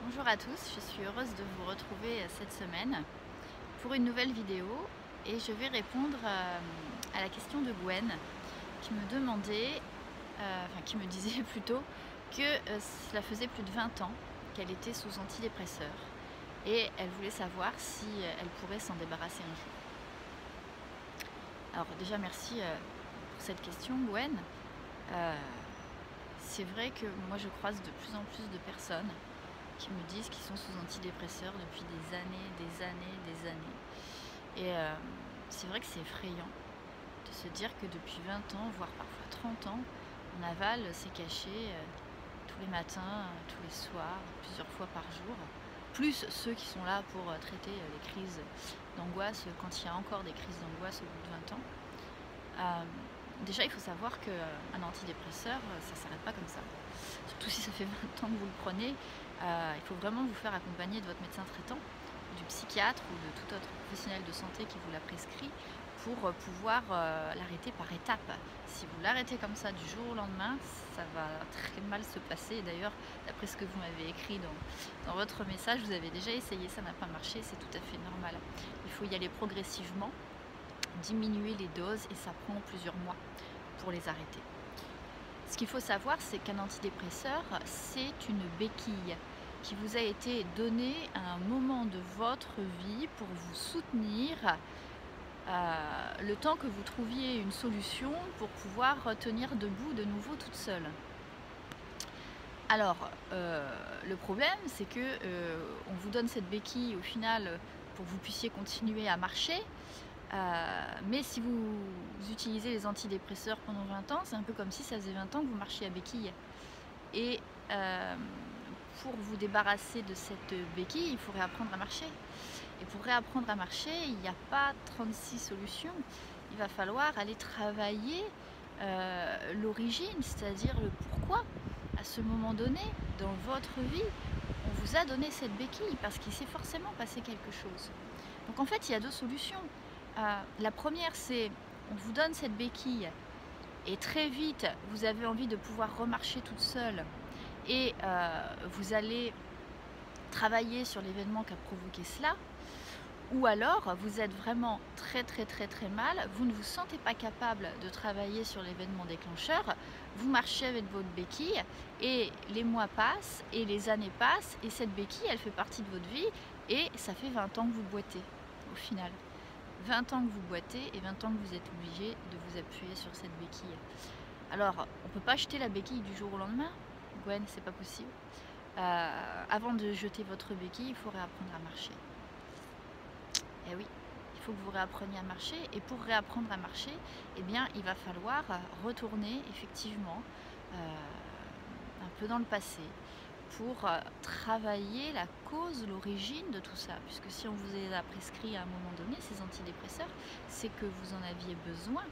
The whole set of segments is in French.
Bonjour à tous, je suis heureuse de vous retrouver cette semaine pour une nouvelle vidéo et je vais répondre à la question de Gwen qui me demandait, qui me disait plutôt que cela faisait plus de 20 ans qu'elle était sous antidépresseurs et elle voulait savoir si elle pourrait s'en débarrasser un jour. Alors déjà merci pour cette question Gwen. C'est vrai que moi je croise de plus en plus de personnes qui me disent qu'ils sont sous antidépresseurs depuis des années, des années, des années. Et c'est vrai que c'est effrayant de se dire que depuis 20 ans, voire parfois 30 ans, on avale ces cachets tous les matins, tous les soirs, plusieurs fois par jour, plus ceux qui sont là pour traiter les crises d'angoisse quand il y a encore des crises d'angoisse au bout de 20 ans. Déjà, il faut savoir qu'un antidépresseur, ça ne s'arrête pas comme ça. Surtout si ça fait 20 ans que vous le prenez, il faut vraiment vous faire accompagner de votre médecin traitant, du psychiatre ou de tout autre professionnel de santé qui vous l'a prescrit pour pouvoir l'arrêter par étapes. Si vous l'arrêtez comme ça du jour au lendemain, ça va très mal se passer. D'ailleurs, d'après ce que vous m'avez écrit dans votre message, vous avez déjà essayé, ça n'a pas marché, c'est tout à fait normal. Il faut y aller progressivement, diminuer les doses et ça prend plusieurs mois pour les arrêter. Ce qu'il faut savoir, c'est qu'un antidépresseur, c'est une béquille qui vous a été donnée à un moment de votre vie pour vous soutenir le temps que vous trouviez une solution pour pouvoir tenir debout de nouveau toute seule. Alors, le problème, c'est que on vous donne cette béquille au final pour que vous puissiez continuer à marcher. Mais si vous utilisez les antidépresseurs pendant 20 ans, c'est un peu comme si ça faisait 20 ans que vous marchiez à béquille. Et pour vous débarrasser de cette béquille, il faut réapprendre à marcher. Et pour réapprendre à marcher, il n'y a pas 36 solutions. Il va falloir aller travailler l'origine, c'est-à-dire le pourquoi. À ce moment donné, dans votre vie, on vous a donné cette béquille parce qu'il s'est forcément passé quelque chose. Donc en fait, il y a deux solutions. La première, c'est on vous donne cette béquille et très vite, vous avez envie de pouvoir remarcher toute seule et vous allez travailler sur l'événement qui a provoqué cela. Ou alors, vous êtes vraiment très mal, vous ne vous sentez pas capable de travailler sur l'événement déclencheur, vous marchez avec votre béquille et les mois passent et les années passent et cette béquille, elle fait partie de votre vie et ça fait 20 ans que vous boitez au final. 20 ans que vous boitez et 20 ans que vous êtes obligé de vous appuyer sur cette béquille. Alors, on ne peut pas jeter la béquille du jour au lendemain, Gwen, c'est pas possible. Avant de jeter votre béquille, il faut réapprendre à marcher. Et oui, il faut que vous réappreniez à marcher. Et pour réapprendre à marcher, eh bien, il va falloir retourner effectivement un peu dans le passé pour travailler la cause, l'origine de tout ça. Puisque si on vous les a prescrits à un moment donné, ces antidépresseurs, c'est que vous en aviez besoin.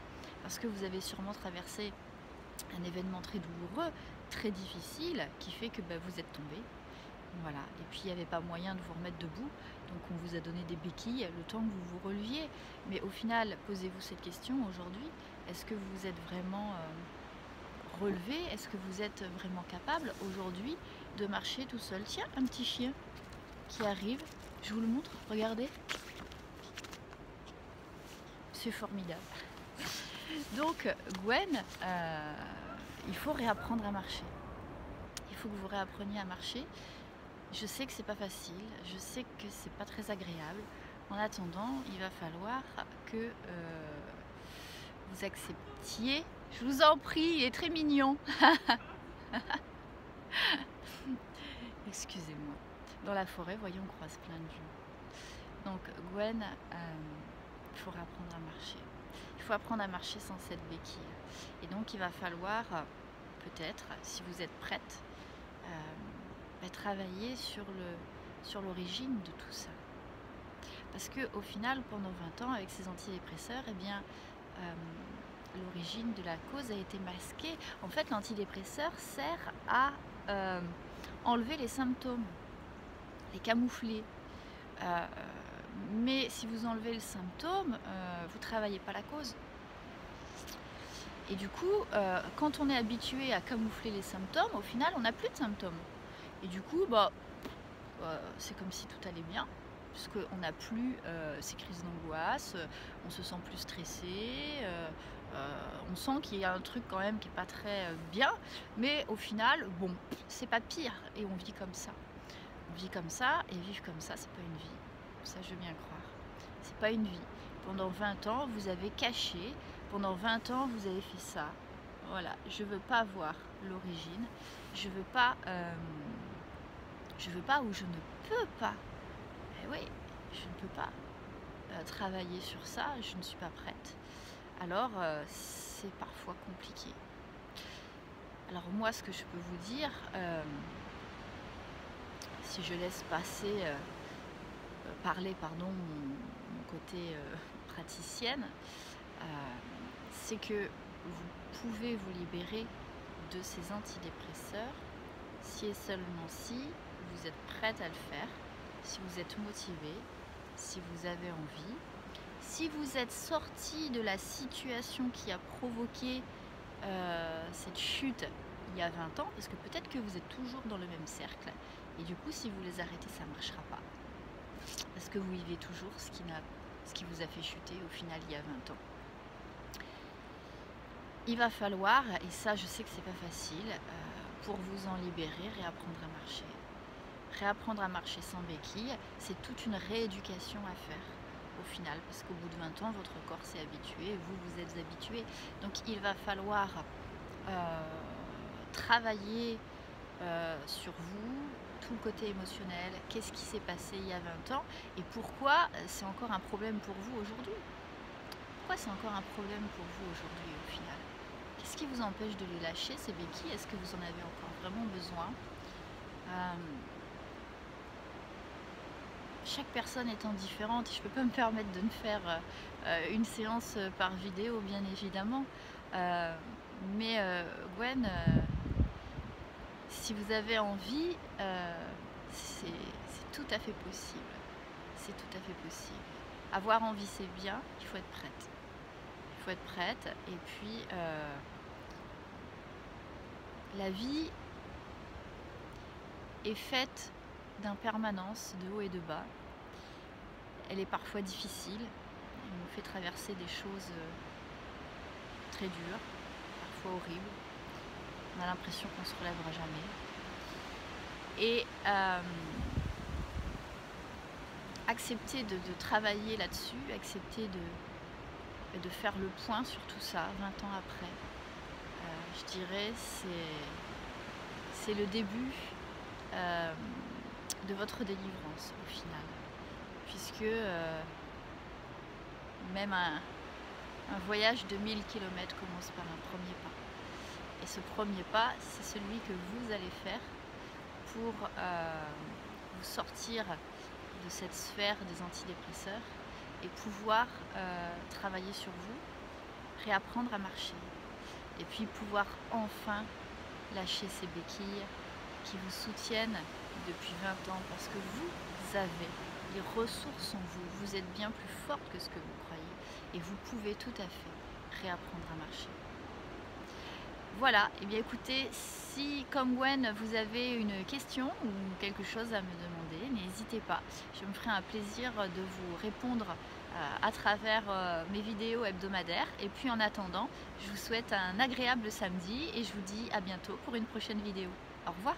Parce que vous avez sûrement traversé un événement très douloureux, très difficile, qui fait que vous êtes tombé. Voilà, et puis il n'y avait pas moyen de vous remettre debout, donc on vous a donné des béquilles le temps que vous vous releviez. Mais au final, posez-vous cette question aujourd'hui, est-ce que vous êtes vraiment relevé? Est-ce que vous êtes vraiment capable aujourd'hui de marcher tout seul? Tiens, un petit chien qui arrive, je vous le montre, regardez. C'est formidable. Donc Gwen, il faut réapprendre à marcher. Il faut que vous réappreniez à marcher. Je sais que c'est pas facile, je sais que c'est pas très agréable. En attendant, il va falloir que vous acceptiez. Je vous en prie, il est très mignon. Excusez-moi. Dans la forêt, voyez, on croise plein de gens. Donc Gwen, il faut réapprendre à marcher. Il faut apprendre à marcher sans cette béquille. Et donc il va falloir, peut-être, si vous êtes prête, travailler sur l'origine de tout ça. Parce qu'au final, pendant 20 ans, avec ces antidépresseurs, eh bien, l'origine de la cause a été masquée. En fait, l'antidépresseur sert à enlever les symptômes, les camoufler. Mais si vous enlevez le symptôme, vous ne travaillez pas la cause. Et du coup, quand on est habitué à camoufler les symptômes, au final, on n'a plus de symptômes. Et du coup, c'est comme si tout allait bien, puisqu'on n'a plus ces crises d'angoisse, on se sent plus stressé, on sent qu'il y a un truc quand même qui n'est pas très bien, mais au final, bon, c'est pas pire, et on vit comme ça. On vit comme ça, et vivre comme ça, c'est pas une vie. Ça, je veux bien croire. C'est pas une vie. Pendant 20 ans, vous avez caché, pendant 20 ans, vous avez fait ça. Voilà, je veux pas voir l'origine, je veux pas ou je ne peux pas. Eh oui, je ne peux pas travailler sur ça, je ne suis pas prête. Alors, c'est parfois compliqué. Alors moi, ce que je peux vous dire, si je laisse passer, parler, pardon, mon côté praticienne, c'est que vous pouvez vous libérer de ces antidépresseurs si et seulement si vous êtes prête à le faire, si vous êtes motivé, si vous avez envie, si vous êtes sorti de la situation qui a provoqué cette chute il y a 20 ans, parce que peut-être que vous êtes toujours dans le même cercle, et du coup si vous les arrêtez, ça ne marchera pas, parce que vous vivez toujours ce qui vous a fait chuter au final il y a 20 ans. Il va falloir, et ça je sais que c'est pas facile, pour vous en libérer, réapprendre à marcher. Réapprendre à marcher sans béquille, c'est toute une rééducation à faire au final, parce qu'au bout de 20 ans, votre corps s'est habitué, vous êtes habitué. Donc il va falloir travailler sur vous, tout le côté émotionnel, qu'est-ce qui s'est passé il y a 20 ans, et pourquoi c'est encore un problème pour vous aujourd'hui. Pourquoi c'est encore un problème pour vous aujourd'hui au final? Qu'est-ce qui vous empêche de les lâcher, ces béquilles? Est-ce que vous en avez encore vraiment besoin? Chaque personne étant différente, je ne peux pas me permettre de ne faire une séance par vidéo, bien évidemment. Mais Gwen, si vous avez envie, c'est tout à fait possible. C'est tout à fait possible. Avoir envie, c'est bien, il faut être prête. Il faut être prête, et puis la vie est faite d'impermanence, de haut et de bas. Elle est parfois difficile, elle nous fait traverser des choses très dures, parfois horribles. On a l'impression qu'on ne se relèvera jamais. Et accepter de travailler là-dessus, accepter de faire le point sur tout ça 20 ans après, je dirais c'est le début de votre délivrance au final, puisque même un voyage de 1000 km commence par un premier pas, et ce premier pas, c'est celui que vous allez faire pour vous sortir de cette sphère des antidépresseurs et pouvoir travailler sur vous, réapprendre à marcher, et puis pouvoir enfin lâcher ces béquilles qui vous soutiennent depuis 20 ans, parce que vous avez les ressources en vous, vous êtes bien plus forte que ce que vous croyez, et vous pouvez tout à fait réapprendre à marcher. Voilà, et bien écoutez, si comme Gwen vous avez une question ou quelque chose à me demander, n'hésitez pas, je me ferai un plaisir de vous répondre à travers mes vidéos hebdomadaires. Et puis en attendant, je vous souhaite un agréable samedi et je vous dis à bientôt pour une prochaine vidéo. Au revoir.